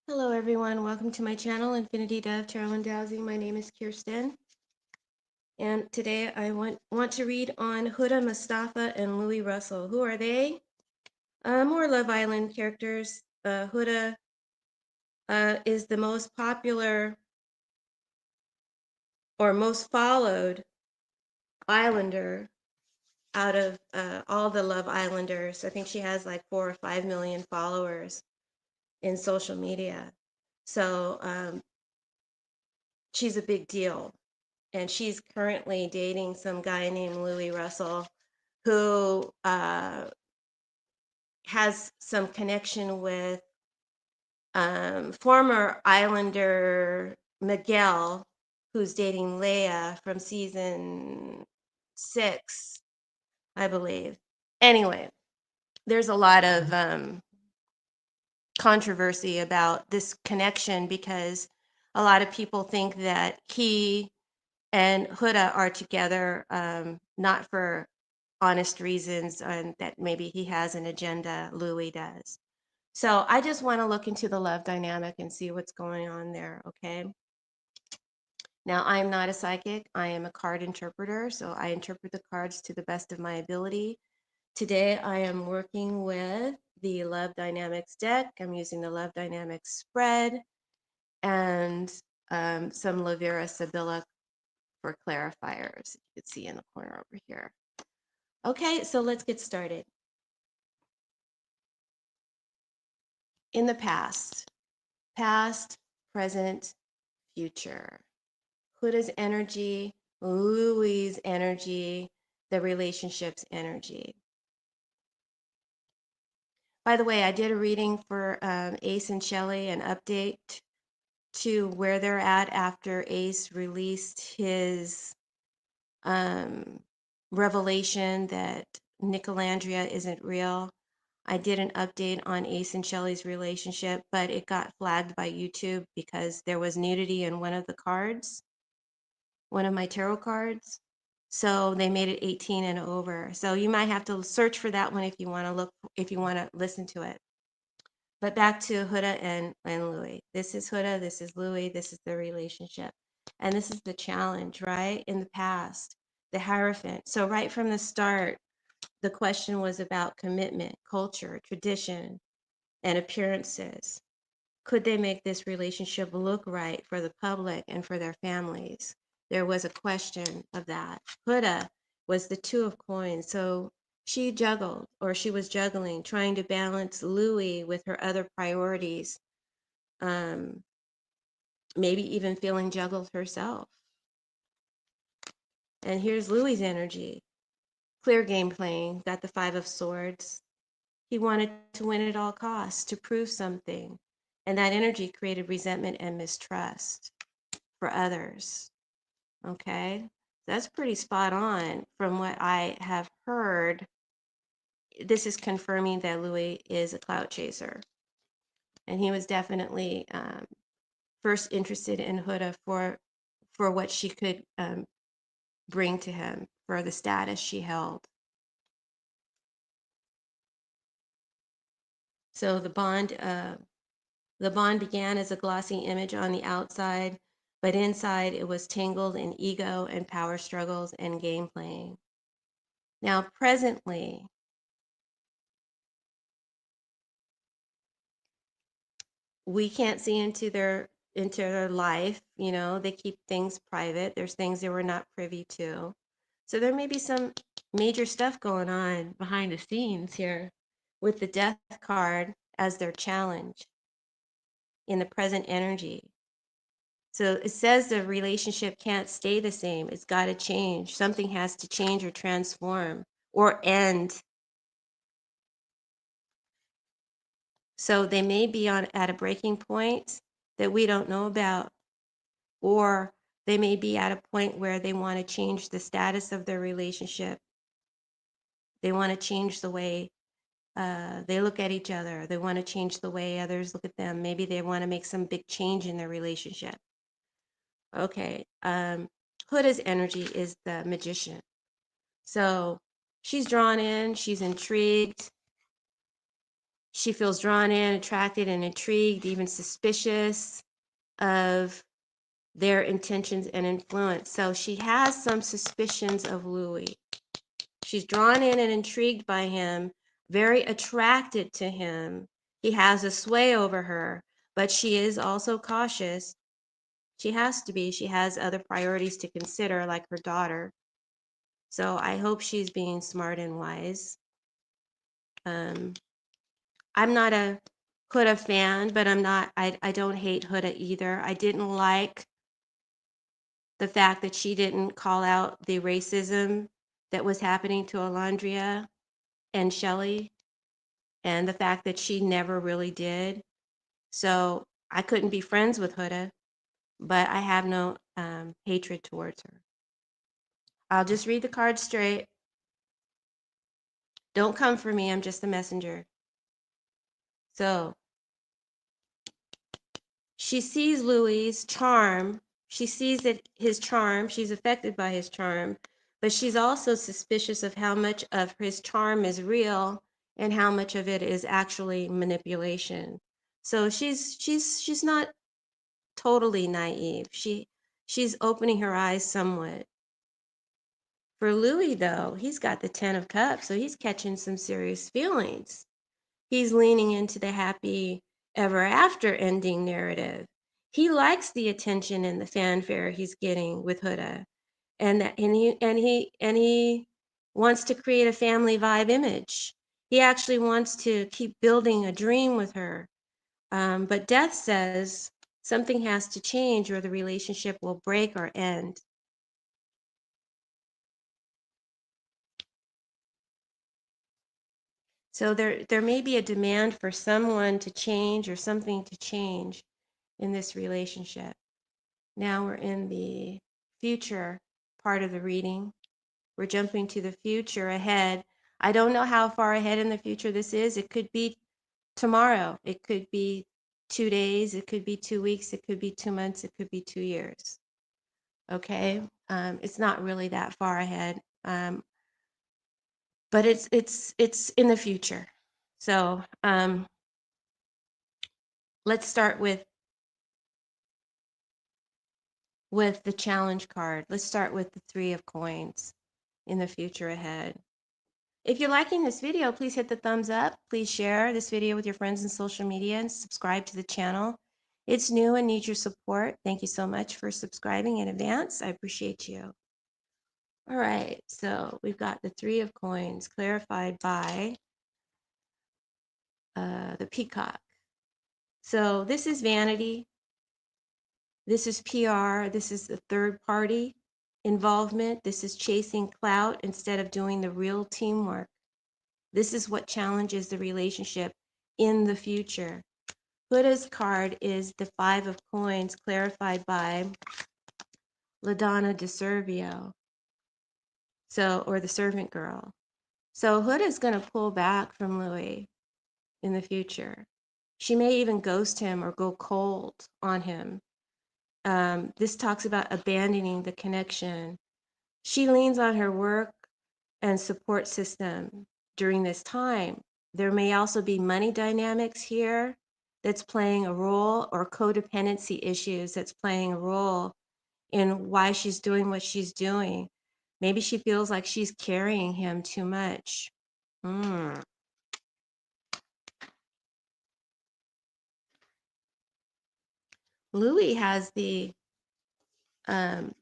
Hello everyone, welcome to my channel, Infinity Dove Tarot and Dowsing. My name is Kirsten, and today I want to read on Huda, Mustafa, and Louis Russell. Who are they? More Love Island characters. Huda is the most popular or most followed Islander out of all the Love Islanders. I think she has like 4 or 5 million followers in social media. So she's a big deal. And she's currently dating some guy named Louis Russell, who has some connection with former Islander Miguel, who's dating Leia from season 6, I believe. Anyway, there's a lot of controversy about this connection because a lot of people think that he and Huda are together, not for honest reasons, and that maybe he has an agenda, Louis does. So I just want to look into the love dynamic and see what's going on there, okay? Now, I am not a psychic. I am a card interpreter, so I interpret the cards to the best of my ability. Today, I am working with the Love Dynamics deck. I'm using the Love Dynamics spread and some Lavera Sibilla for clarifiers. You can see in the corner over here. Okay, so let's get started. In the past, present, future. Huda's energy, Louis' energy, the relationship's energy. By the way, I did a reading for Ace and Shelley, an update to where they're at after Ace released his revelation that Nicolandria isn't real. I did an update on Ace and Shelley's relationship, but it got flagged by YouTube because there was nudity in one of the cards, one of my tarot cards. So they made it 18 and over. So you might have to search for that one if you want to look, if you want to listen to it. But back to Huda and Louis. This is Huda, this is Louis, this is the relationship. And this is the challenge, right? In the past, the Hierophant. So right from the start, the question was about commitment, culture, tradition, and appearances. Could they make this relationship look right for the public and for their families? There was a question of that. Huda was the two of coins. So she juggled, or she was juggling, trying to balance Louis with her other priorities, um, maybe even feeling juggled herself. And here's Louis's energy. Clear game playing, got the Five of Swords. He wanted to win at all costs, to prove something. And that energy created resentment and mistrust for others. Okay? That's pretty spot on from what I have heard. This is confirming that Louis is a clout chaser. And he was definitely first interested in Huda for what she could bring to him, for the status she held. So the bond began as a glossy image on the outside, but inside it was tangled in ego and power struggles and game playing. Now, presently, we can't see into their life. You know, they keep things private. There's things they were not privy to. So there may be some major stuff going on behind the scenes here with the death card as their challenge in the present energy. So it says the relationship can't stay the same. It's got to change. Something has to change or transform or end. So they may be at a breaking point that we don't know about, or they may be at a point where they want to change the status of their relationship. They want to change the way they look at each other. They want to change the way others look at them. Maybe they want to make some big change in their relationship. Okay. Huda's energy is the magician. So she's drawn in, she's intrigued. She feels drawn in, attracted, and intrigued, even suspicious of their intentions and influence. So she has some suspicions of Louis. She's drawn in and intrigued by him, very attracted to him. He has a sway over her, but she is also cautious. She has to be. She has other priorities to consider, like her daughter. So I hope she's being smart and wise. Um, I'm not a Huda fan, but I don't hate Huda either. I didn't like the fact that she didn't call out the racism that was happening to Alondria and Shelley, and the fact that she never really did. So I couldn't be friends with Huda, but I have no hatred towards her. I'll just read the card straight. Don't come for me. I'm just a messenger. So she sees Louis's charm. She sees that his charm, she's affected by his charm, but she's also suspicious of how much of his charm is real and how much of it is actually manipulation. So she's not totally naive. She's opening her eyes somewhat. For Louis though, he's got the 10 of cups, so he's catching some serious feelings. He's leaning into the happy ever after ending narrative. He likes the attention and the fanfare he's getting with Huda, and he wants to create a family vibe image. He actually wants to keep building a dream with her. But death says something has to change or the relationship will break or end. So there may be a demand for someone to change or something to change in this relationship. Now we're in the future part of the reading. We're jumping to the future ahead. I don't know how far ahead in the future this is. It could be tomorrow. It could be 2 days. It could be 2 weeks. It could be 2 months. It could be 2 years. Okay. It's not really that far ahead. But it's in the future. So let's start with the challenge card. Let's start with the 3 of coins in the future ahead. If you're liking this video, please hit the thumbs up. Please share this video with your friends on social media and subscribe to the channel. It's new and needs your support. Thank you so much for subscribing in advance. I appreciate you. All right, so we've got the 3 of coins clarified by the peacock. So this is vanity. This is PR. This is the third party involvement. This is chasing clout instead of doing the real teamwork. This is what challenges the relationship in the future. Huda's card is the 5 of coins clarified by LaDonna DeServio. So, or the servant girl. So Huda's going to pull back from Louis in the future. She may even ghost him or go cold on him. This talks about abandoning the connection. She leans on her work and support system during this time. There may also be money dynamics here that's playing a role, or codependency issues that's playing a role in why she's doing what she's doing. Maybe she feels like she's carrying him too much. Hmm. Louis has um,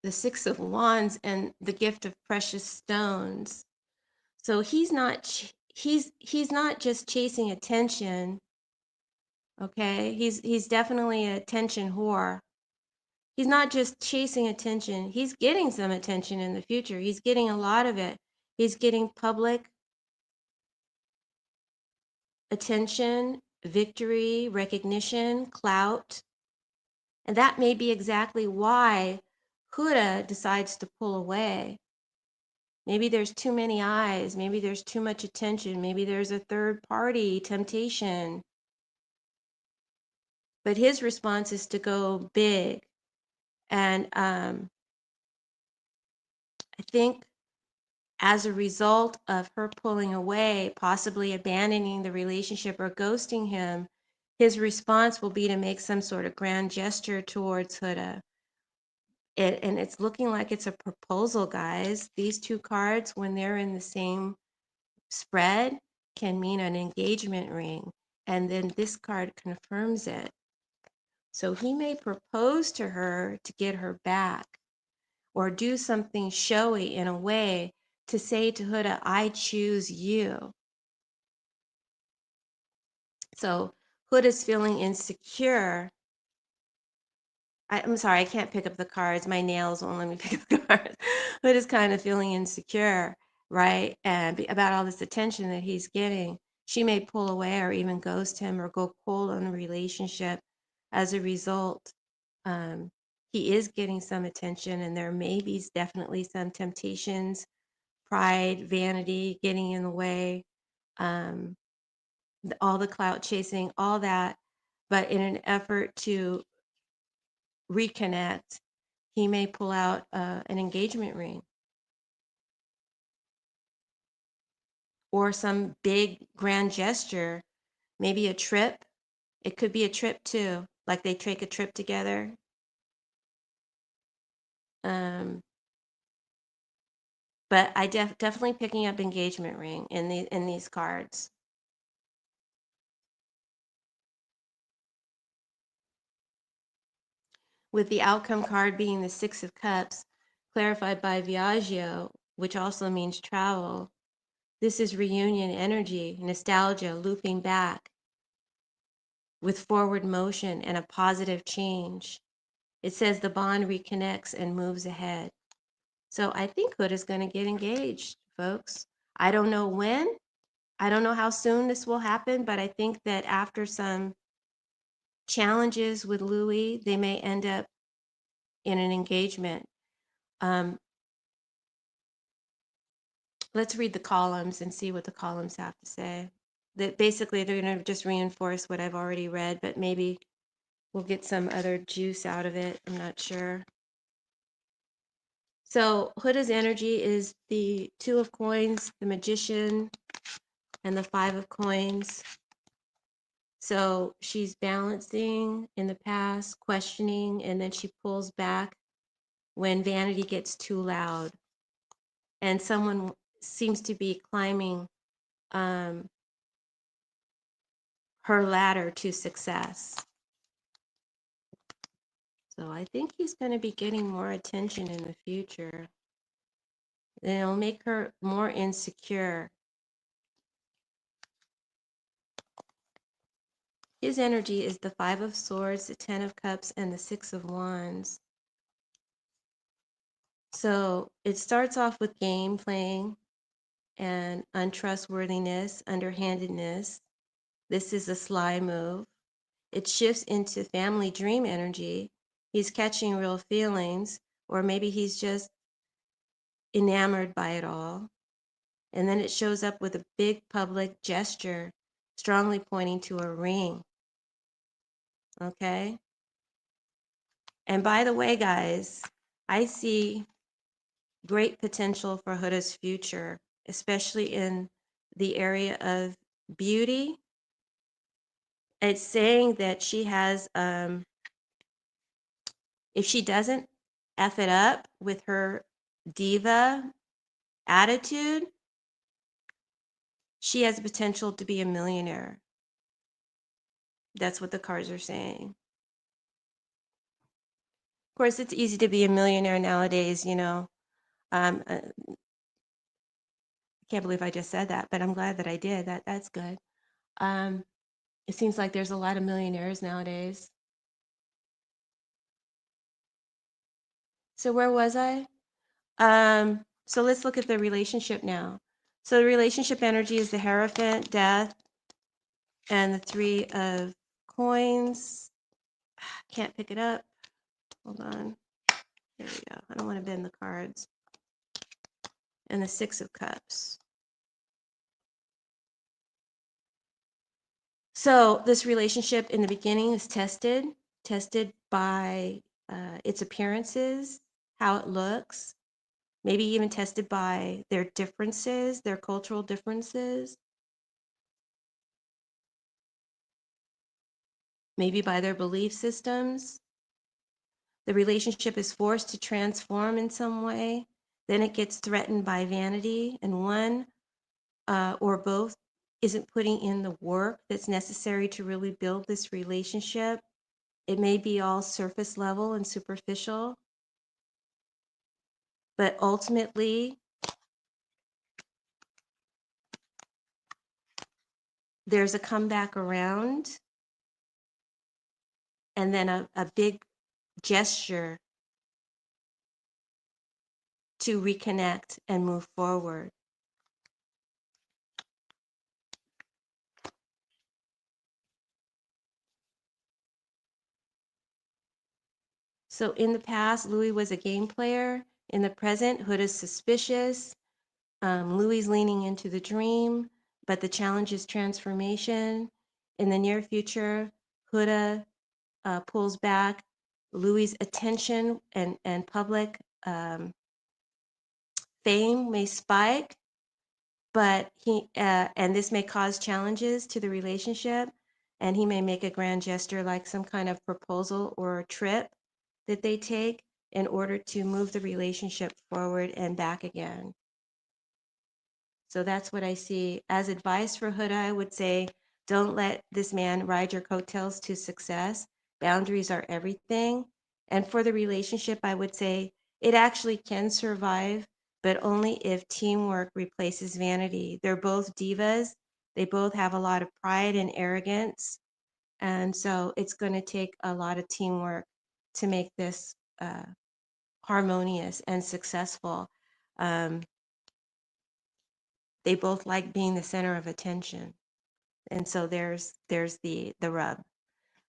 the 6 of Wands and the gift of precious stones. So he's not just chasing attention, okay? He's definitely a attention whore. He's not just chasing attention. He's getting some attention in the future. He's getting a lot of it. He's getting public attention, victory, recognition, clout. And that may be exactly why Huda decides to pull away. Maybe there's too many eyes. Maybe there's too much attention. Maybe there's a third party temptation. But his response is to go big. And I think as a result of her pulling away, possibly abandoning the relationship or ghosting him, his response will be to make some sort of grand gesture towards Huda. And it's looking like it's a proposal, guys. These two cards, when they're in the same spread, can mean an engagement ring. And then this card confirms it. So he may propose to her to get her back or do something showy in a way to say to Huda, I choose you. So Huda's feeling insecure. I'm sorry, I can't pick up the cards. My nails won't let me pick up the cards. Huda's kind of feeling insecure, right? And about all this attention that he's getting. She may pull away or even ghost him or go cold on the relationship. As a result, um, he is getting some attention, and there may be definitely some temptations, pride, vanity getting in the way, um, all the clout chasing, all that. But in an effort to reconnect, he may pull out an engagement ring or some big grand gesture, maybe a trip. It could be a trip too, like they take a trip together. Um, but I definitely picking up engagement ring in these cards. With the outcome card being the Six of Cups, clarified by Viaggio, which also means travel. This is reunion energy, nostalgia, looping back with forward motion and a positive change. It says the bond reconnects and moves ahead. So I think Hood is going to get engaged, folks. I don't know when. I don't know how soon this will happen, but I think that after some challenges with Louis, they may end up in an engagement. Um, let's read the columns and see what the columns have to say. That basically they're going to just reinforce what I've already read, but maybe we'll get some other juice out of it. I'm not sure. So Huda's energy is the Two of Coins, the Magician, and the Five of Coins. So she's balancing in the past, questioning, and then she pulls back when vanity gets too loud. And someone seems to be climbing um, her ladder to success. So I think he's going to be getting more attention in the future. And it'll make her more insecure. His energy is the Five of Swords, the Ten of Cups, and the Six of Wands. So it starts off with game playing and untrustworthiness, underhandedness. This is a sly move. It shifts into family dream energy. He's catching real feelings, or maybe he's just enamored by it all. And then it shows up with a big public gesture, strongly pointing to a ring. Okay? And by the way, guys, I see great potential for Huda's future, especially in the area of beauty. It's saying that she has, if she doesn't F it up with her diva attitude, she has the potential to be a millionaire. That's what the cards are saying. Of course, it's easy to be a millionaire nowadays, you know. I can't believe I just said that, but I'm glad that I did. That's good. Um, it seems like there's a lot of millionaires nowadays. So where was I? So let's look at the relationship now. So the relationship energy is the Hierophant, Death, and the Three of Coins. Can't pick it up. Hold on. There we go. I don't want to bend the cards. And the Six of Cups. So this relationship in the beginning is tested by its appearances, how it looks, maybe even tested by their differences, their cultural differences, maybe by their belief systems. The relationship is forced to transform in some way. Then it gets threatened by vanity, and one or both isn't putting in the work that's necessary to really build this relationship. It may be all surface level and superficial, but ultimately, there's a comeback around and then a big gesture to reconnect and move forward. So in the past, Louis was a game player. In the present, Hood is suspicious. Louis leaning into the dream, but the challenge is transformation. In the near future, Huda pulls back. Louis' attention and public fame may spike, but and this may cause challenges to the relationship, and he may make a grand gesture like some kind of proposal or trip that they take in order to move the relationship forward and back again. So that's what I see. As advice for Huda, I would say don't let this man ride your coattails to success. Boundaries are everything. And for the relationship, I would say it actually can survive, but only if teamwork replaces vanity. They're both divas. They both have a lot of pride and arrogance. And so it's going to take a lot of teamwork to make this harmonious and successful. Um, they both like being the center of attention. And so there's the rub.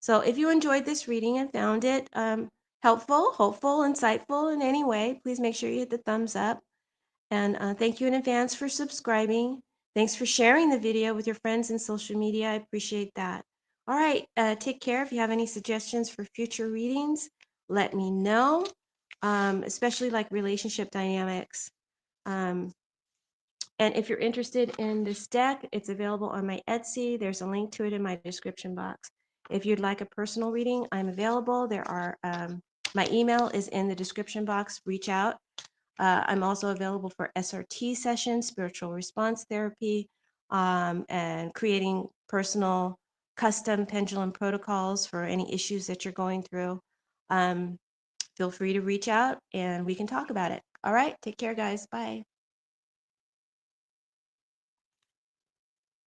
So if you enjoyed this reading and found it helpful, hopeful, insightful in any way, please make sure you hit the thumbs up. And thank you in advance for subscribing. Thanks for sharing the video with your friends in social media. I appreciate that. All right, take care. If you have any suggestions for future readings, let me know, especially like relationship dynamics. Um, and if you're interested in this deck, it's available on my Etsy. There's a link to it in my description box. If you'd like a personal reading, I'm available. My email is in the description box. Reach out. I'm also available for SRT sessions, spiritual response therapy, and creating personal custom pendulum protocols for any issues that you're going through. Feel free to reach out and we can talk about it. All right, take care, guys. Bye.